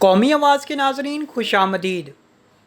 قومی آواز کے ناظرین خوش آمدید۔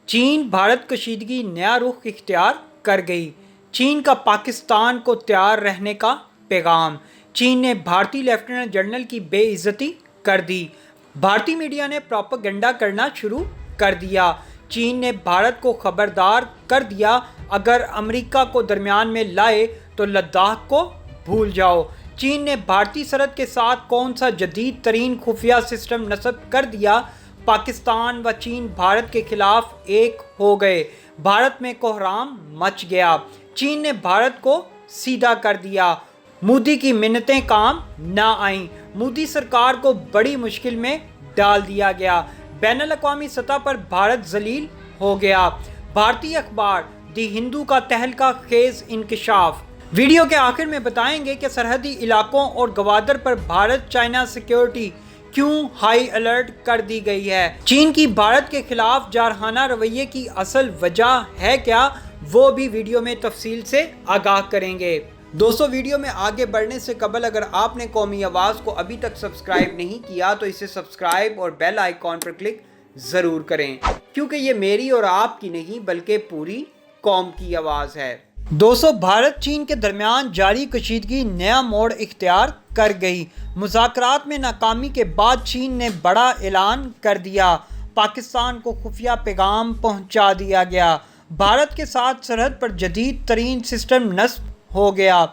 چین بھارت کشیدگی نیا رخ اختیار کر گئی۔ چین کا پاکستان کو تیار رہنے کا پیغام۔ چین نے بھارتی لیفٹیننٹ جنرل کی بے عزتی کر دی۔ بھارتی میڈیا نے پروپیگنڈا کرنا شروع کر دیا۔ چین نے بھارت کو خبردار کر دیا، اگر امریکہ کو درمیان میں لائے تو لداخ کو بھول جاؤ۔ چین نے بھارتی سرحد کے ساتھ کون سا جدید ترین خفیہ سسٹم نصب کر دیا؟ پاکستان و چین بھارت کے خلاف ایک ہو گئے۔ بھارت میں کوحرام مچ گیا۔ چین نے بھارت کو سیدھا کر دیا۔ مودی کی منتیں کام نہ آئیں۔ مودی سرکار کو بڑی مشکل میں ڈال دیا گیا۔ بین الاقوامی سطح پر بھارت ذلیل ہو گیا۔ بھارتی اخبار دی ہندو کا تہلکہ خیز انکشاف۔ ویڈیو کے آخر میں بتائیں گے کہ سرحدی علاقوں اور گوادر پر بھارت چائنا سیکیورٹی کیوں ہائی الرٹ کر دی گئی ہے۔ چین کی بھارت کے خلاف جارحانہ رویے کی اصل وجہ ہے کیا، وہ بھی ویڈیو میں تفصیل سے آگاہ کریں گے۔ دوستو، ویڈیو میں آگے بڑھنے سے قبل اگر آپ نے قومی آواز کو ابھی تک سبسکرائب نہیں کیا تو اسے سبسکرائب اور بیل آئیکن پر کلک ضرور کریں، کیونکہ یہ میری اور آپ کی نہیں بلکہ پوری قوم کی آواز ہے۔ دوستو، بھارت چین کے درمیان جاری کشیدگی نیا موڑ اختیار کر گئی۔ مذاکرات میں ناکامی کے بعد چین نے بڑا اعلان کر دیا۔ پاکستان کو خفیہ پیغام پہنچا دیا گیا۔ بھارت کے ساتھ سرحد پر جدید ترین سسٹم نصب ہو گیا۔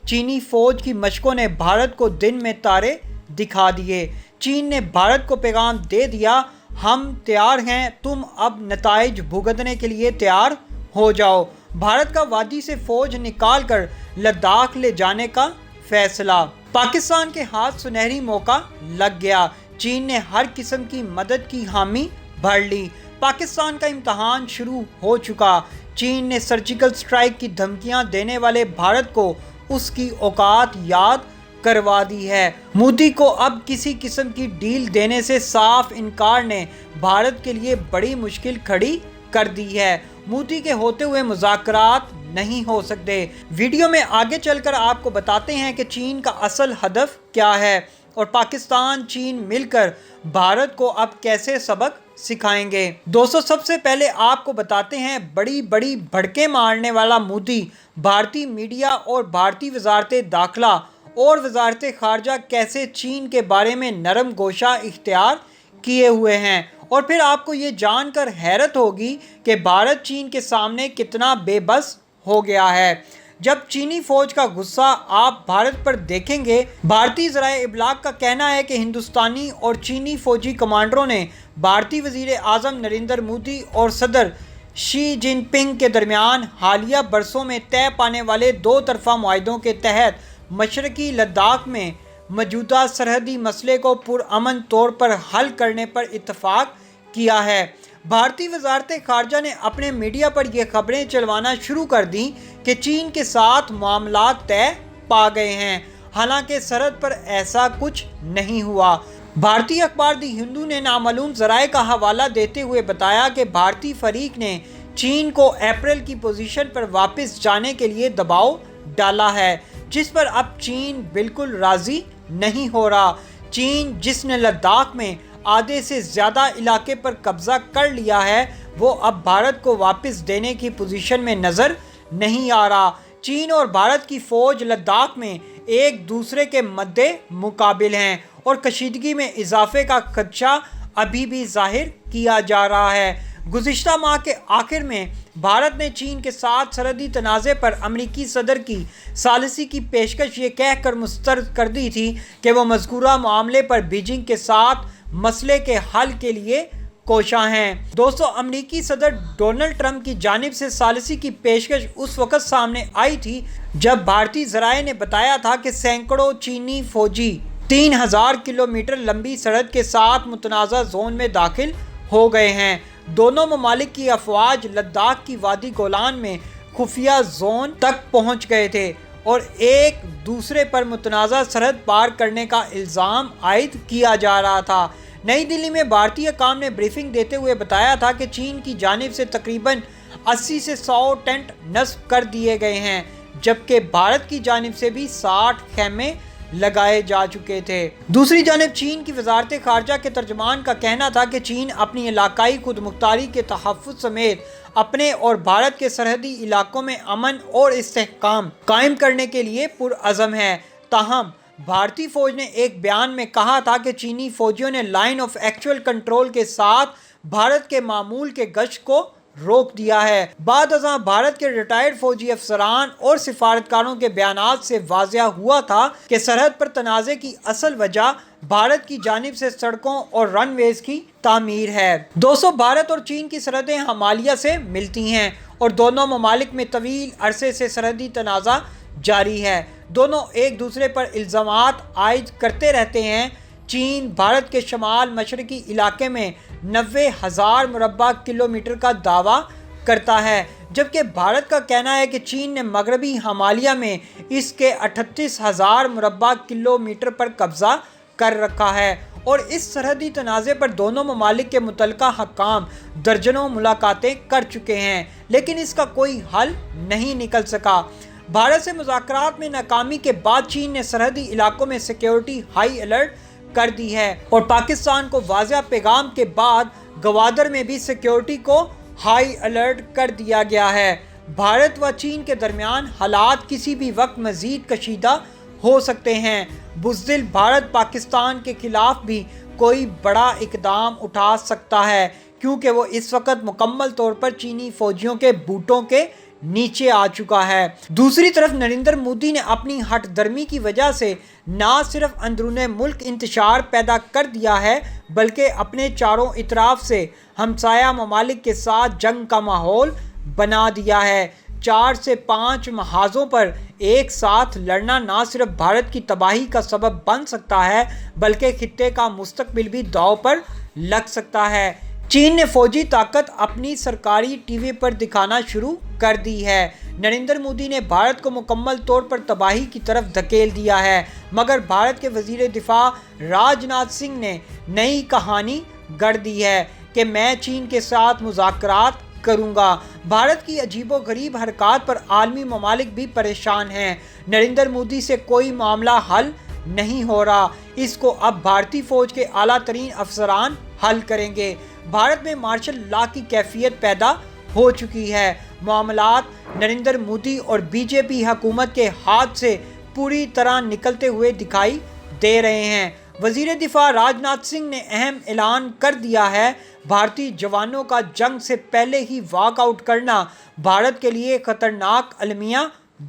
چینی فوج کی مشقوں نے بھارت کو دن میں تارے دکھا دیے۔ چین نے بھارت کو پیغام دے دیا، ہم تیار ہیں، تم اب نتائج بھگتنے کے لیے تیار ہو جاؤ۔ بھارت کا وادی سے فوج نکال کر لداخ لے جانے کا فیصلہ۔ پاکستان کے ہاتھ سنہری موقع لگ گیا۔ چین نے ہر قسم کی مدد کی حامی بھر لی۔ پاکستان کا امتحان شروع ہو چکا۔ چین نے سرجیکل سٹرائیک کی دھمکیاں دینے والے بھارت کو اس کی اوقات یاد کروا دی ہے۔ مودی کو اب کسی قسم کی ڈیل دینے سے صاف انکار نے بھارت کے لیے بڑی مشکل کھڑی کر دی ہے۔ مودی کے ہوتے ہوئے مذاکرات نہیں ہو سکتے۔ ویڈیو میں آگے چل کر آپ کو بتاتے ہیں کہ چین کا اصل ہدف کیا ہے اور پاکستان چین مل کر بھارت کو اب کیسے سبق سکھائیں گے۔ دوستو، سب سے پہلے آپ کو بتاتے ہیں بڑی بڑی بھڑکے مارنے والا مودی بھارتی میڈیا اور بھارتی وزارت داخلہ اور وزارت خارجہ کیسے چین کے بارے میں نرم گوشہ اختیار کیے ہوئے ہیں، اور پھر آپ کو یہ جان کر حیرت ہوگی کہ بھارت چین کے سامنے کتنا بے بس ہو گیا ہے۔ جب چینی فوج کا غصہ آپ بھارت پر دیکھیں گے، بھارتی ذرائع ابلاغ کا کہنا ہے کہ ہندوستانی اور چینی فوجی کمانڈروں نے بھارتی وزیر اعظم نریندر مودی اور صدر شی جن پنگ کے درمیان حالیہ برسوں میں طے پانے والے دو طرفہ معاہدوں کے تحت مشرقی لداخ میں موجودہ سرحدی مسئلے کو پرامن طور پر حل کرنے پر اتفاق کیا ہے۔ بھارتی وزارت خارجہ نے اپنے میڈیا پر یہ خبریں چلوانا شروع کر دیں کہ چین کے ساتھ معاملات طے پا گئے ہیں، حالانکہ سرحد پر ایسا کچھ نہیں ہوا۔ بھارتی اخبار دی ہندو نے نامعلوم ذرائع کا حوالہ دیتے ہوئے بتایا کہ بھارتی فریق نے چین کو اپریل کی پوزیشن پر واپس جانے کے لیے دباؤ ڈالا ہے، جس پر اب چین بالکل راضی نہیں ہو رہا۔ چین، جس نے لداخ میں آدھے سے زیادہ علاقے پر قبضہ کر لیا ہے، وہ اب بھارت کو واپس دینے کی پوزیشن میں نظر نہیں آ رہا۔ چین اور بھارت کی فوج لداخ میں ایک دوسرے کے مد مقابل ہیں اور کشیدگی میں اضافے کا خدشہ ابھی بھی ظاہر کیا جا رہا ہے۔ گزشتہ ماہ کے آخر میں بھارت نے چین کے ساتھ سرحدی تنازع پر امریکی صدر کی ثالثی کی پیشکش یہ کہہ کر مسترد کر دی تھی کہ وہ مذکورہ معاملے پر بیجنگ کے ساتھ مسئلے کے حل کے لیے کوشاں ہیں۔ دوستو، امریکی صدر ڈونلڈ ٹرمپ کی جانب سے ثالثی کی پیشکش اس وقت سامنے آئی تھی جب بھارتی ذرائع نے بتایا تھا کہ سینکڑوں چینی فوجی 3000 کلومیٹر لمبی سرحد کے ساتھ متنازع زون میں داخل ہو گئے ہیں۔ دونوں ممالک کی افواج لداخ کی وادی گولان میں خفیہ زون تک پہنچ گئے تھے اور ایک دوسرے پر متنازع سرحد پار کرنے کا الزام عائد کیا جا رہا تھا۔ نئی دلی میں بھارتی حکام نے بریفنگ دیتے ہوئے بتایا تھا کہ چین کی جانب سے تقریباً 80 سے 100 ٹینٹ نصب کر دیے گئے ہیں، جبکہ بھارت کی جانب سے بھی 60 خیمے لگائے جا چکے تھے۔ دوسری جانب چین کی وزارت خارجہ کے ترجمان کا کہنا تھا کہ چین اپنی علاقائی خود مختاری کے تحفظ سمیت اپنے اور بھارت کے سرحدی علاقوں میں امن اور استحکام قائم کرنے کے لیے پرعزم ہے۔ تاہم بھارتی فوج نے ایک بیان میں کہا تھا کہ چینی فوجیوں نے لائن آف ایکچوئل کنٹرول کے ساتھ بھارت کے معمول کے گشت کو روک دیا ہے۔ بعد ازاں بھارت کے ریٹائرڈ فوجی افسران اور سفارتکاروں کے بیانات سے واضح ہوا تھا کہ سرحد پر تنازع کی اصل وجہ بھارت کی جانب سے سڑکوں اور رن ویز کی تعمیر ہے۔ بھارت اور چین کی سرحدیں ہمالیہ سے ملتی ہیں اور دونوں ممالک میں طویل عرصے سے سرحدی تنازع جاری ہے۔ دونوں ایک دوسرے پر الزامات عائد کرتے رہتے ہیں۔ چین بھارت کے شمال مشرقی علاقے میں 90,000 مربع کلومیٹر کا دعویٰ کرتا ہے، جبکہ بھارت کا کہنا ہے کہ چین نے مغربی ہمالیہ میں اس کے 38,000 مربع کلومیٹر پر قبضہ کر رکھا ہے، اور اس سرحدی تنازع پر دونوں ممالک کے متعلقہ حکام درجنوں ملاقاتیں کر چکے ہیں، لیکن اس کا کوئی حل نہیں نکل سکا۔ بھارت سے مذاکرات میں ناکامی کے بعد چین نے سرحدی علاقوں میں سیکیورٹی ہائی الرٹ کر دی ہے، اور پاکستان کو واضح پیغام کے بعد گوادر میں بھی سیکیورٹی کو ہائی الرٹ کر دیا گیا ہے۔ بھارت و چین کے درمیان حالات کسی بھی وقت مزید کشیدہ ہو سکتے ہیں۔ بزدل بھارت پاکستان کے خلاف بھی کوئی بڑا اقدام اٹھا سکتا ہے، کیونکہ وہ اس وقت مکمل طور پر چینی فوجیوں کے بوٹوں کے نیچے آ چکا ہے۔ دوسری طرف نریندر مودی نے اپنی ہٹ درمی کی وجہ سے نہ صرف اندرون ملک انتشار پیدا کر دیا ہے، بلکہ اپنے چاروں اطراف سے ہمسایہ ممالک کے ساتھ جنگ کا ماحول بنا دیا ہے۔ 4 سے 5 محاذوں پر ایک ساتھ لڑنا نہ صرف بھارت کی تباہی کا سبب بن سکتا ہے، بلکہ خطے کا مستقبل بھی داؤ پر لگ سکتا ہے۔ چین نے فوجی طاقت اپنی سرکاری ٹی وی پر دکھانا شروع کر دی ہے۔ نریندر مودی نے بھارت کو مکمل طور پر تباہی کی طرف دھکیل دیا ہے، مگر بھارت کے وزیر دفاع راج ناتھ سنگھ نے نئی کہانی گڑھ دی ہے کہ میں چین کے ساتھ مذاکرات کروں گا۔ بھارت کی عجیب و غریب حرکات پر عالمی ممالک بھی پریشان ہیں۔ نریندر مودی سے کوئی معاملہ حل نہیں ہو رہا، اس کو اب بھارتی فوج کے اعلیٰ ترین افسران حل کریں گے۔ بھارت میں مارشل لا کی کیفیت پیدا ہو چکی ہے۔ معاملات نریندر مودی اور بی جے پی حکومت کے ہاتھ سے پوری طرح نکلتے ہوئے دکھائی دے رہے ہیں۔ وزیر دفاع راج ناتھ سنگھ نے اہم اعلان کر دیا ہے، بھارتی جوانوں کا جنگ سے پہلے ہی واک آؤٹ کرنا بھارت کے لیے خطرناک المیہ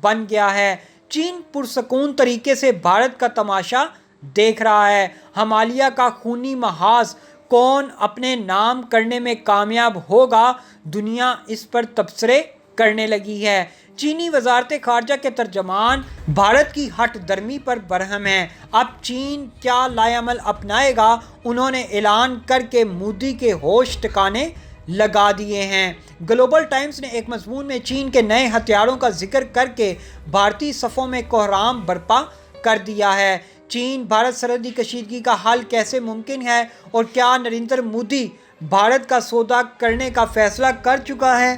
بن گیا ہے۔ چین پرسکون طریقے سے بھارت کا تماشا دیکھ رہا ہے۔ ہمالیہ کا خونی محاذ کون اپنے نام کرنے میں کامیاب ہوگا، دنیا اس پر تبصرے کرنے لگی ہے۔ چینی وزارت خارجہ کے ترجمان بھارت کی ہٹ درمی پر برہم ہیں۔ اب چین کیا لائے عمل اپنائے گا، انہوں نے اعلان کر کے مودی کے ہوش ٹھکانے لگا دیے ہیں۔ گلوبل ٹائمز نے ایک مضمون میں چین کے نئے ہتھیاروں کا ذکر کر کے بھارتی صفوں میں کوحرام برپا کر دیا ہے۔ چین بھارت سرحدی کشیدگی کا حل کیسے ممکن ہے، اور کیا نریندر مودی بھارت کا سودا کرنے کا فیصلہ کر چکا ہے؟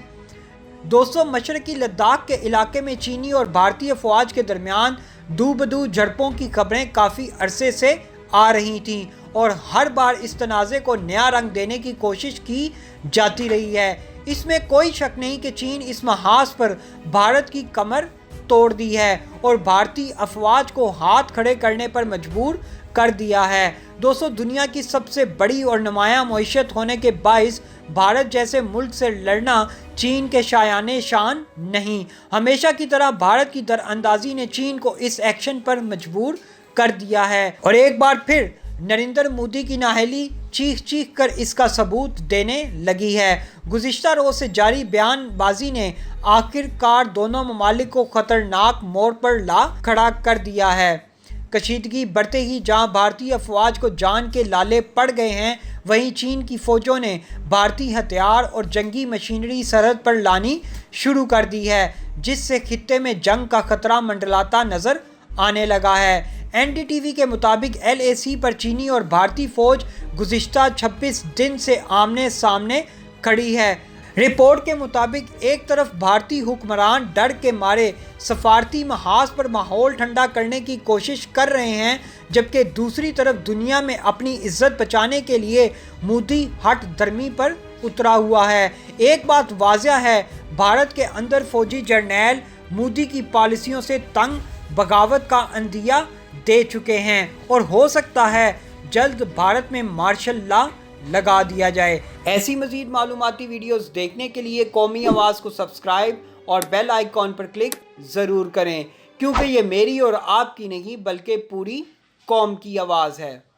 مشرقی لداخ کے علاقے میں چینی اور بھارتی افواج کے درمیان دو بدو جھڑپوں کی خبریں کافی عرصے سے آ رہی تھیں، اور ہر بار اس تنازع کو نیا رنگ دینے کی کوشش کی جاتی رہی ہے۔ اس میں کوئی شک نہیں کہ چین اس محاذ پر بھارت کی کمر توڑ دی ہے اور بھارتی افواج کو ہاتھ کھڑے کرنے پر مجبور کر دیا ہے۔ دنیا کی سب سے بڑی اور نمایاں معیشت ہونے کے باعث بھارت جیسے ملک سے لڑنا چین کے شایان شان نہیں۔ ہمیشہ کی طرح بھارت کی دراندازی نے چین کو اس ایکشن پر مجبور کر دیا ہے، اور ایک بار پھر نریندر مودی کی نااہلی چیخ چیخ کر اس کا ثبوت دینے لگی ہے۔ گزشتہ روز سے جاری بیان بازی نے آخر کار دونوں ممالک کو خطرناک موڑ پر لا کھڑا کر دیا ہے۔ کشیدگی بڑھتے ہی جہاں بھارتی افواج کو جان کے لالے پڑ گئے ہیں، وہیں چین کی فوجوں نے بھارتی ہتھیار اور جنگی مشینری سرحد پر لانی شروع کر دی ہے، جس سے خطے میں جنگ کا خطرہ منڈلاتا نظر آنے لگا ہے۔ این ڈی ٹی وی کے مطابق LAC پر چینی اور بھارتی فوج گزشتہ 26 دن سے آمنے سامنے کھڑی ہے۔ رپورٹ کے مطابق ایک طرف بھارتی حکمران ڈر کے مارے سفارتی محاذ پر ماحول ٹھنڈا کرنے کی کوشش کر رہے ہیں، جبکہ دوسری طرف دنیا میں اپنی عزت بچانے کے لیے مودی ہٹ دھرمی پر اترا ہوا ہے۔ ایک بات واضح ہے، بھارت کے اندر فوجی جرنیل مودی کی پالیسیوں سے تنگ بغاوت کا عندیہ دے چکے ہیں اور ہو سکتا ہے جلد بھارت میں مارشل لا لگا دیا جائے۔ ایسی مزید معلوماتی ویڈیوز دیکھنے کے لیے قومی آواز کو سبسکرائب اور بیل آئیکن پر کلک ضرور کریں، کیونکہ یہ میری اور آپ کی نہیں بلکہ پوری قوم کی آواز ہے۔